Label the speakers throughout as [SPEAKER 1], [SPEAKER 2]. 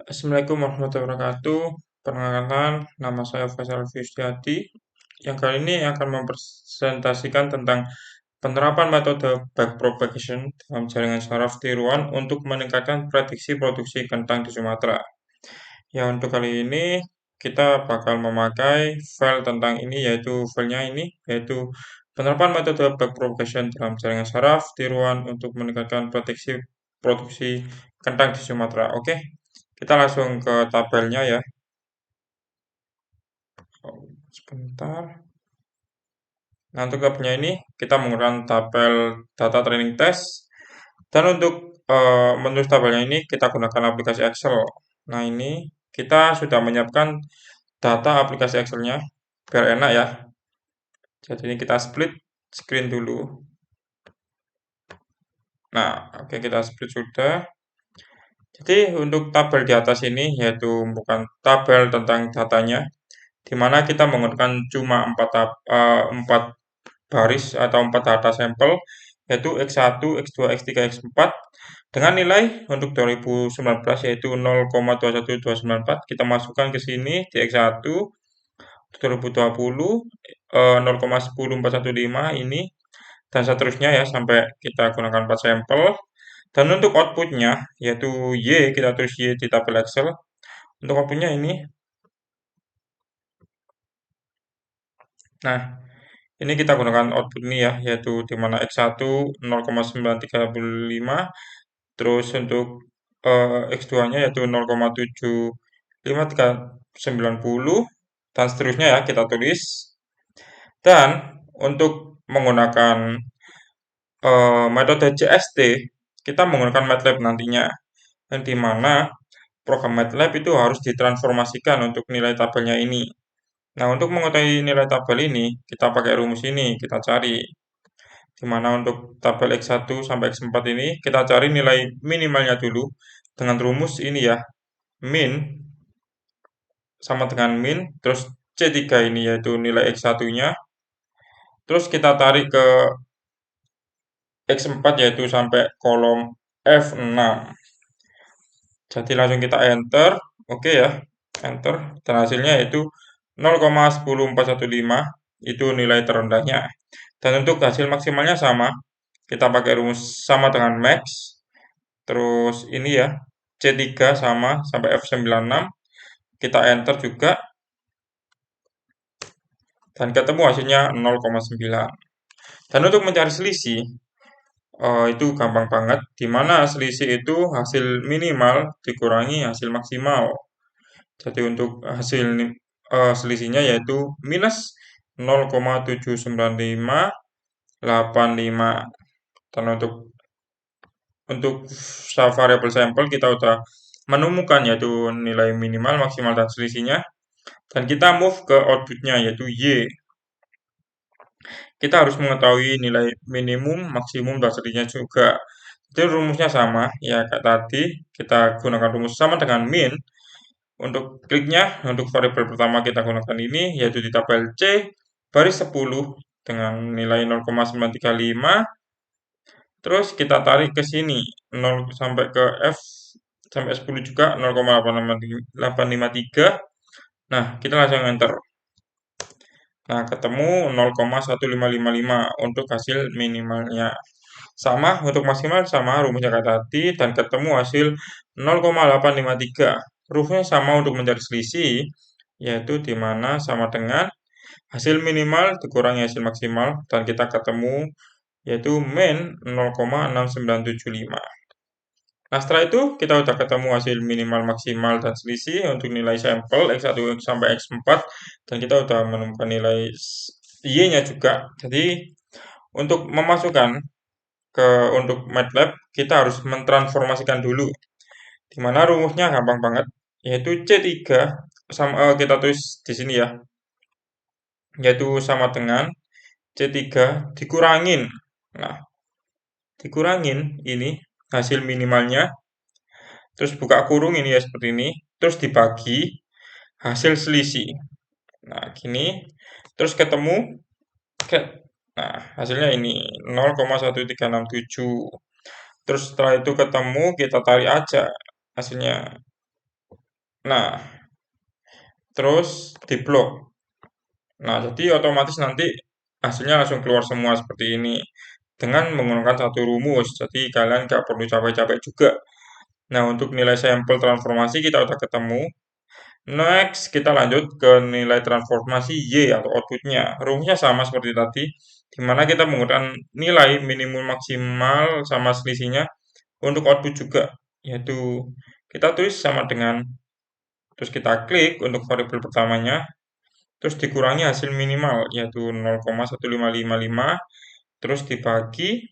[SPEAKER 1] Assalamualaikum warahmatullahi wabarakatuh. Perkenalkan, nama saya Faisal Fiustiadi. Yang kali ini akan mempresentasikan tentang penerapan metode backpropagation dalam jaringan saraf tiruan untuk meningkatkan prediksi produksi kentang di Sumatera. Ya, untuk kali ini kita bakal memakai file tentang ini, yaitu filenya ini, yaitu penerapan metode backpropagation dalam jaringan saraf tiruan untuk meningkatkan prediksi produksi kentang di Sumatera. Oke, kita langsung ke tabelnya ya. Sebentar. Nah, untuk tabelnya ini kita menggunakan tabel data training test. Dan untuk menulis tabelnya ini kita gunakan aplikasi Excel. Nah, ini kita sudah menyiapkan data aplikasi Excel-nya biar enak ya. Jadi ini kita split screen dulu. Nah, oke, kita split sudah. Jadi untuk tabel di atas ini yaitu bukan tabel tentang datanya, di mana kita menggunakan cuma 4 baris atau 4 data sampel, yaitu X1, X2, X3, X4, dengan nilai untuk 2019 yaitu 0,21294. Kita masukkan ke sini di X1, 2020 0,10415 ini, dan seterusnya ya sampai kita gunakan 4 sampel. Dan untuk outputnya yaitu Y, kita tulis Y di tabel Excel. Untuk outputnya ini. Nah, ini kita gunakan output ini ya, yaitu di mana X1 0,9335, terus untuk X2-nya yaitu 0,75390, dan seterusnya ya kita tulis. Dan untuk menggunakan metode CST, kita menggunakan MATLAB nantinya, yang di mana program MATLAB itu harus ditransformasikan untuk nilai tabelnya ini. Nah, untuk mengetahui nilai tabel ini, kita pakai rumus ini, kita cari. Di mana untuk tabel X1 sampai X4 ini, kita cari nilai minimalnya dulu dengan rumus ini ya. Min sama dengan min, terus C3 ini yaitu nilai X1-nya. Terus kita tarik ke X4 yaitu sampai kolom F6. Jadi langsung kita enter. Oke ya, enter. Dan hasilnya yaitu 0,10415, itu nilai terendahnya. Dan untuk hasil maksimalnya sama, kita pakai rumus sama dengan max. Terus ini ya, C3 sama sampai F96. Kita enter juga. Dan ketemu hasilnya 0,9. Dan untuk mencari selisih, itu gampang banget. Di mana selisih itu hasil minimal dikurangi hasil maksimal. Jadi untuk hasil selisihnya yaitu minus 0,79585. Dan untuk variabel sampel kita udah menemukan yaitu nilai minimal, maksimal, dan selisihnya. Dan kita move ke outputnya yaitu Y. Kita harus mengetahui nilai minimum, maksimum, dan selisihnya juga. Itu rumusnya sama ya kayak tadi. Kita gunakan rumus sama dengan min. Untuk kliknya, untuk variabel pertama kita gunakan ini yaitu di tabel C baris 10 dengan nilai 0,935. Terus kita tarik ke sini 0 sampai ke F sampai 10 juga 0,853. Nah, kita langsung enter. Nah, ketemu 0,1555 untuk hasil minimalnya. Sama untuk maksimal sama rumusnya kayak tadi dan ketemu hasil 0,853. Rumusnya sama untuk mencari selisih yaitu di mana sama dengan hasil minimal dikurangi hasil maksimal dan kita ketemu yaitu min 0,6975. Nah, setelah itu kita udah ketemu hasil minimal, maksimal, dan selisih untuk nilai sampel X1 sampai X4 dan kita udah menemukan nilai Y-nya juga. Jadi untuk memasukkan untuk MATLAB kita harus mentransformasikan dulu. Di mana rumusnya gampang banget yaitu C3 sama kita tulis di sini ya. Yaitu sama dengan C3 dikurangin. Nah, dikurangin ini hasil minimalnya, terus buka kurung ini ya seperti ini, terus dibagi hasil selisih. Nah, gini, terus ketemu, nah hasilnya ini 0,1367. Terus setelah itu ketemu, kita tarik aja hasilnya. Nah, terus diblok. Nah, jadi otomatis nanti hasilnya langsung keluar semua seperti ini. Dengan menggunakan satu rumus, jadi kalian nggak perlu capek-capek juga. Nah, untuk nilai sampel transformasi kita udah ketemu. Next, kita lanjut ke nilai transformasi Y atau outputnya. Rumusnya sama seperti tadi, di mana kita menggunakan nilai minimum maksimal sama selisihnya untuk output juga, yaitu kita tulis sama dengan, terus kita klik untuk variabel pertamanya, terus dikurangi hasil minimal, yaitu 0,1555, terus dibagi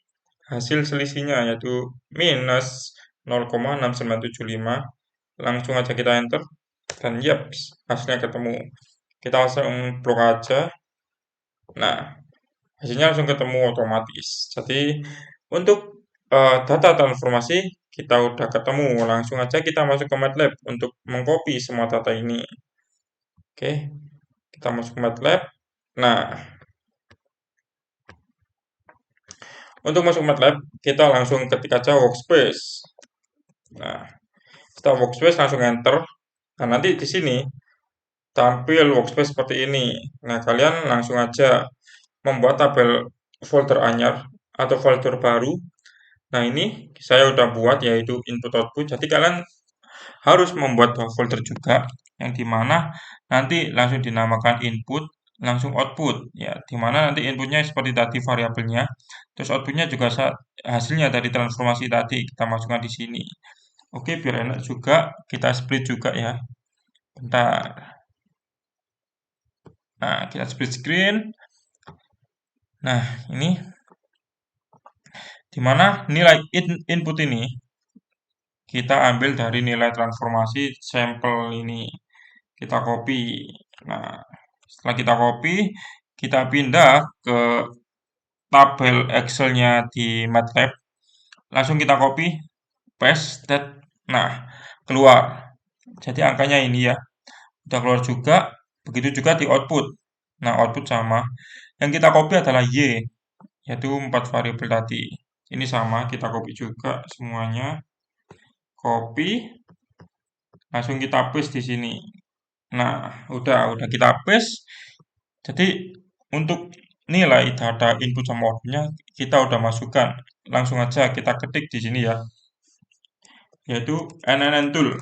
[SPEAKER 1] hasil selisihnya, yaitu minus 0,6975. Langsung aja kita enter, dan yaps, hasilnya ketemu. Kita langsung blok aja. Nah, hasilnya langsung ketemu otomatis. Jadi untuk data transformasi kita udah ketemu. Langsung aja kita masuk ke MATLAB untuk mengcopy semua data ini. Oke, kita masuk ke MATLAB. Nah, untuk masuk MATLAB kita langsung ketik aja workspace. Nah, setelah workspace langsung enter. Nah, nanti di sini tampil workspace seperti ini. Nah, kalian langsung aja membuat tabel folder anyar atau folder baru. Nah, ini saya udah buat yaitu input output. Jadi kalian harus membuat dua folder juga yang dimana nanti langsung dinamakan input, langsung output ya, dimana nanti inputnya seperti tadi variabelnya, terus outputnya juga hasilnya dari transformasi tadi kita masukkan di sini. Oke, biar enak juga kita split juga ya. Bentar. Nah, kita split screen. Nah, ini dimana nilai input ini kita ambil dari nilai transformasi sampel ini. Kita copy. Nah, setelah kita copy, kita pindah ke tabel Excel-nya di MATLAB. Langsung kita copy, paste, nah, keluar. Jadi angkanya ini ya. Udah keluar juga, begitu juga di output. Nah, output sama. Yang kita copy adalah Y, yaitu 4 variabel tadi. Ini sama, kita copy juga semuanya. Copy, langsung kita paste di sini. Nah, udah kita paste. Jadi untuk nilai data input sama outputnya kita udah masukkan. Langsung aja kita ketik di sini ya, yaitu NNN tool.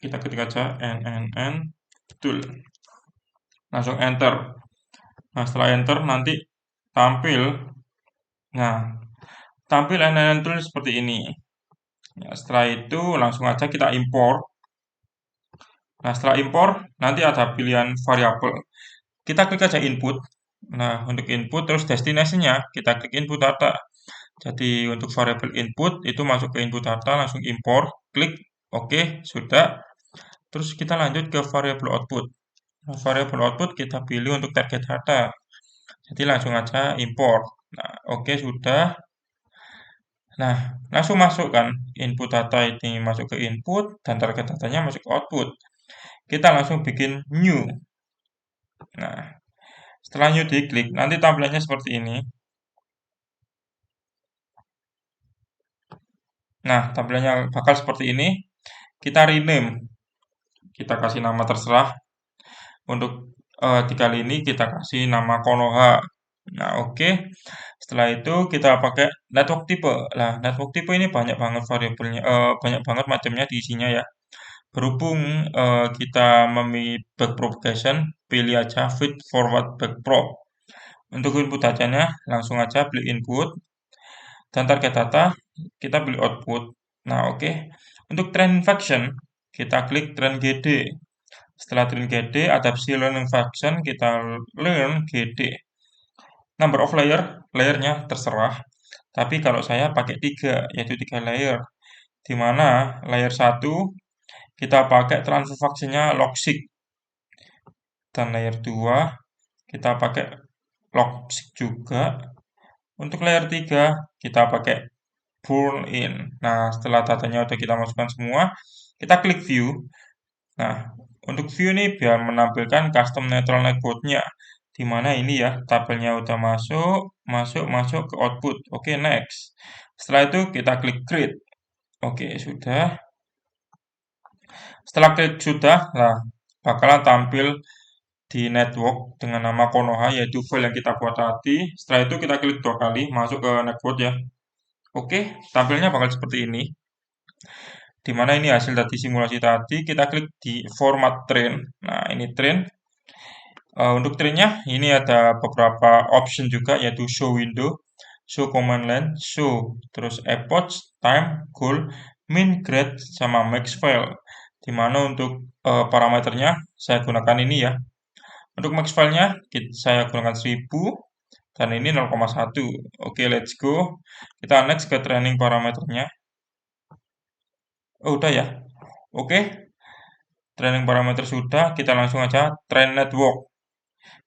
[SPEAKER 1] Kita ketik aja NNN tool. Langsung enter. Nah, setelah enter nanti tampil. Nah, tampil NNN tool seperti ini. Ya, setelah itu langsung aja kita import. Nah, setelah import nanti ada pilihan variabel. Kita klik aja input. Nah, untuk input terus destinasinya kita klik input data. Jadi untuk variabel input itu masuk ke input data, langsung import, klik oke, sudah. Terus kita lanjut ke variabel output. Nah, variabel output kita pilih untuk target data. Jadi langsung aja import. Nah, oke sudah. Nah, langsung masuk kan input data ini masuk ke input dan target datanya masuk ke output. Kita langsung bikin new. Nah, setelah new diklik, nanti tampilannya seperti ini. Nah, tampilannya bakal seperti ini. Kita rename. Kita kasih nama terserah. Untuk di kali ini kita kasih nama Konoha. Nah, oke. Setelah itu kita pakai network type. Nah, network type ini banyak banget variabelnya, banyak banget macamnya di isinya ya. Berhubung kita memilih backpropagation, pilih aja feed forward backprop. Untuk input datanya, langsung aja pilih input. Dan target data, kita pilih output. Nah, oke. Untuk training function, kita klik train GD. Setelah train GD, adapsi learning function, kita learn GD. Number of layernya terserah. Tapi kalau saya pakai 3, yaitu 3 layer. Di mana layer 1 kita pakai transfer function-nya logseek. Dan layer 2 kita pakai logseek juga. Untuk layer 3 kita pakai burn in. Nah, setelah datanya udah kita masukkan semua, kita klik view. Nah, untuk view ini biar menampilkan custom neutral network-nya. Di mana ini ya, tabelnya udah masuk ke output. Oke, next. Setelah itu kita klik create. Oke, sudah. Setelah klik sudah, nah bakalan tampil di network dengan nama Konoha yaitu file yang kita buat tadi. Setelah itu kita klik 2 kali masuk ke network ya. Oke, tampilnya bakal seperti ini. Di mana ini hasil dari simulasi tadi, kita klik di format train. Nah, ini train. Untuk trainnya ini ada beberapa option juga yaitu show window, show command line, show, terus epoch, time, goal, min, grade, sama max file. Di mana untuk parameternya saya gunakan ini ya. Untuk max filenya saya gunakan 1000 dan ini 0,1. Oke, let's go. Kita next ke training parameternya. Oh, udah ya. Oke, training parameter sudah, kita langsung aja train network.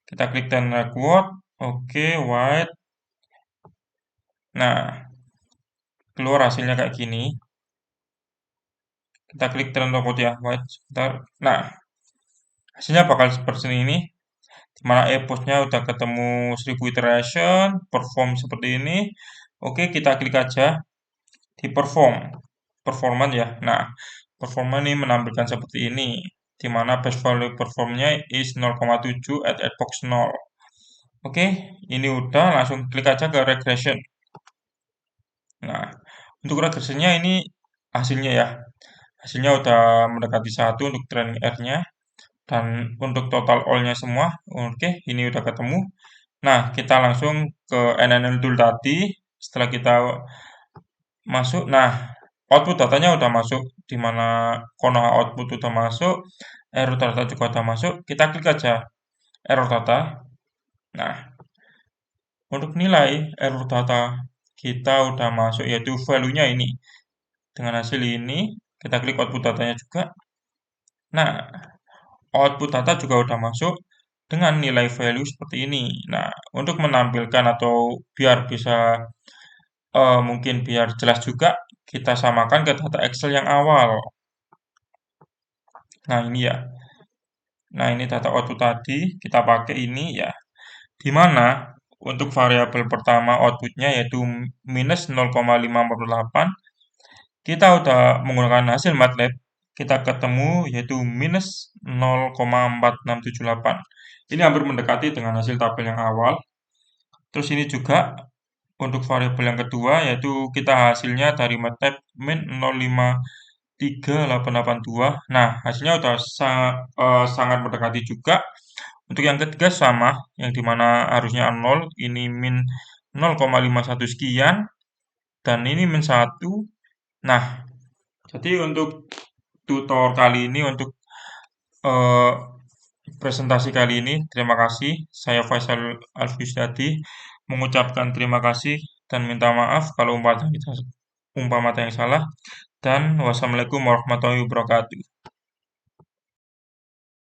[SPEAKER 1] Kita klik train network. Oke, white. Nah, keluar hasilnya kayak gini. Kita klik train network ya, white. Sebentar. Nah, hasilnya bakal seperti ini. Dimana epochnya udah ketemu 1000 iteration, perform seperti ini. Oke, kita klik aja di performan ya. Nah, performa ini menampilkan seperti ini, di mana base value performnya is 0,7 at epoch 0. Oke, ini udah, langsung klik aja ke regression. Nah, untuk regressionnya ini hasilnya ya. Hasilnya udah mendekati 1 untuk training R-nya. Dan untuk total all-nya semua, oke, ini udah ketemu. Nah, kita langsung ke NNL tool tadi. Setelah kita masuk, nah output datanya udah masuk, di mana Konoha output udah masuk, error data juga udah masuk. Kita klik aja error data. Nah, untuk nilai error data kita udah masuk, yaitu value-nya ini. Dengan hasil ini, kita klik output datanya juga. Nah, output data juga udah masuk dengan nilai value seperti ini. Nah, untuk menampilkan atau biar bisa mungkin biar jelas juga, kita samakan ke data Excel yang awal. Nah, ini ya. Nah, ini data output tadi, kita pakai ini ya. Di mana untuk variabel pertama outputnya yaitu minus 0,548, kita udah menggunakan hasil MATLAB, kita ketemu yaitu minus 0,4678. Ini hampir mendekati dengan hasil tabel yang awal. Terus ini juga untuk variabel yang kedua yaitu kita hasilnya dari MATLAB min 0,53882. Nah, hasilnya udah sangat mendekati juga. Untuk yang ketiga sama, yang dimana harusnya 0, ini min 0,51 sekian, dan ini min 1. Nah, jadi untuk tutor kali ini, untuk eh, presentasi kali ini, terima kasih. Saya Faisal Alfiusdadi mengucapkan terima kasih dan minta maaf kalau umpama ada yang salah. Dan wassalamualaikum warahmatullahi wabarakatuh.